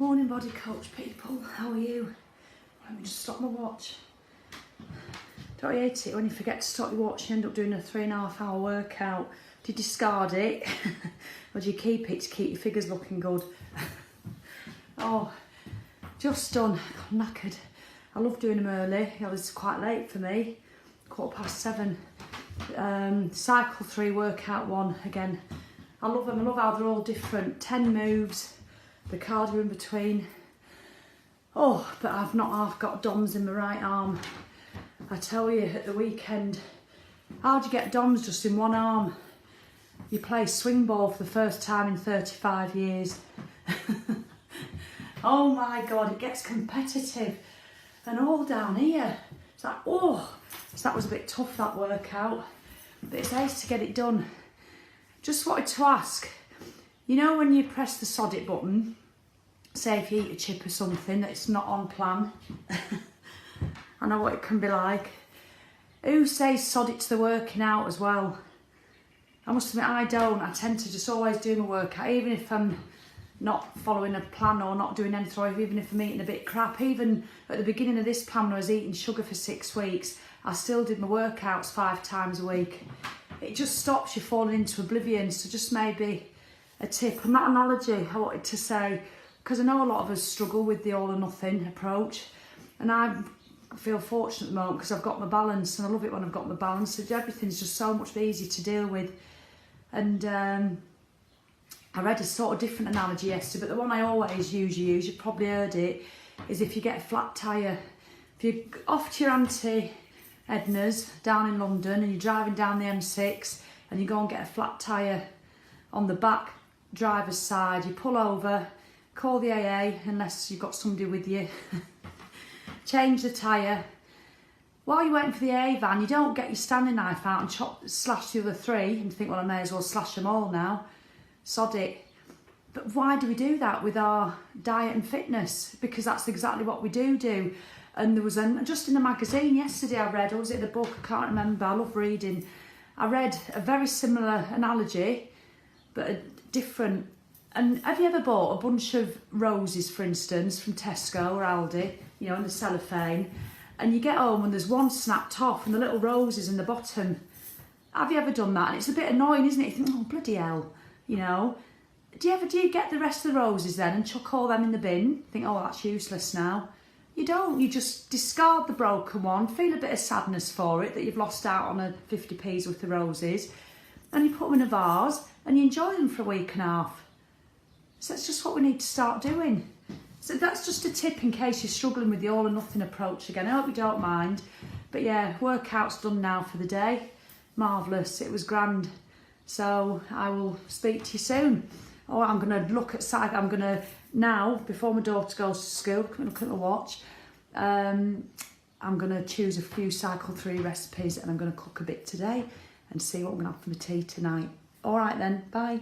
Morning Bodycoach people, how are you? Let me just stop my watch. Don't you hate it when you forget to stop your watch and you end up doing a 3.5 hour workout? Do you discard it? Or do you keep it to keep your figures looking good? Oh, just done. I'm knackered. I love doing them early. It was quite late for me. 7:15. Cycle 3, workout 1 again. I love them. I love how they're all different. 10 moves. The cardio in between. Oh, but I've got DOMs in my right arm. I tell you, at the weekend, how do you get DOMs just in one arm? You play swing ball for the first time in 35 years. Oh my God, it gets competitive. And all down here. It's like, oh, so that was a bit tough, that workout. But it's nice to get it done. Just wanted to ask, you know when you press the sod it button, say if you eat a chip or something that's not on plan, I know what it can be like. Who says sod it to the working out as well? I must admit I don't. I tend to just always do my workout, even if I'm not following a plan or not doing anything, or even if I'm eating a bit crap. Even at the beginning of this plan when I was eating sugar for 6 weeks, I still did my workouts 5 times a week. It just stops you falling into oblivion. So just maybe a tip, and that analogy I wanted to say, because I know a lot of us struggle with the all or nothing approach, and I feel fortunate at the moment because I've got my balance, and I love it when I've got my balance. Everything's just so much easier to deal with. And I read a sort of different analogy yesterday, but the one I always usually use, you've probably heard it, is if you get a flat tyre. If you're off to your Auntie Edna's down in London and you're driving down the M6 and you go and get a flat tyre on the back driver's side, you pull over, call the AA, unless you've got somebody with you, change the tyre. While you're waiting for the AA van, you don't get your standing knife out and slash the other 3 and think, well, I may as well slash them all now. Sod it. But why do we do that with our diet and fitness? Because that's exactly what we do. And there was just in the magazine yesterday I read, or was it the book? I can't remember. I love reading. I read a very similar analogy, but a different. And have you ever bought a bunch of roses, for instance, from Tesco or Aldi, you know, in the cellophane, and you get home and there's one snapped off and the little roses in the bottom? Have you ever done that? And it's a bit annoying, isn't it? You think, oh, bloody hell, you know. Do you get the rest of the roses then and chuck all them in the bin? Think, oh, that's useless now. You don't. You just discard the broken one, feel a bit of sadness for it that you've lost out on a 50p's worth of roses, and you put them in a vase and you enjoy them for a week and a half. So that's just what we need to start doing. So that's just a tip in case you're struggling with the all or nothing approach again. I hope you don't mind. But yeah, workout's done now for the day. Marvellous. It was grand. So I will speak to you soon. Oh, I'm going to look at side. I'm going to now, before my daughter goes to school, look at my watch. I'm going to choose a few cycle 3 recipes and I'm going to cook a bit today and see what I'm going to have for my tea tonight. All right then, bye.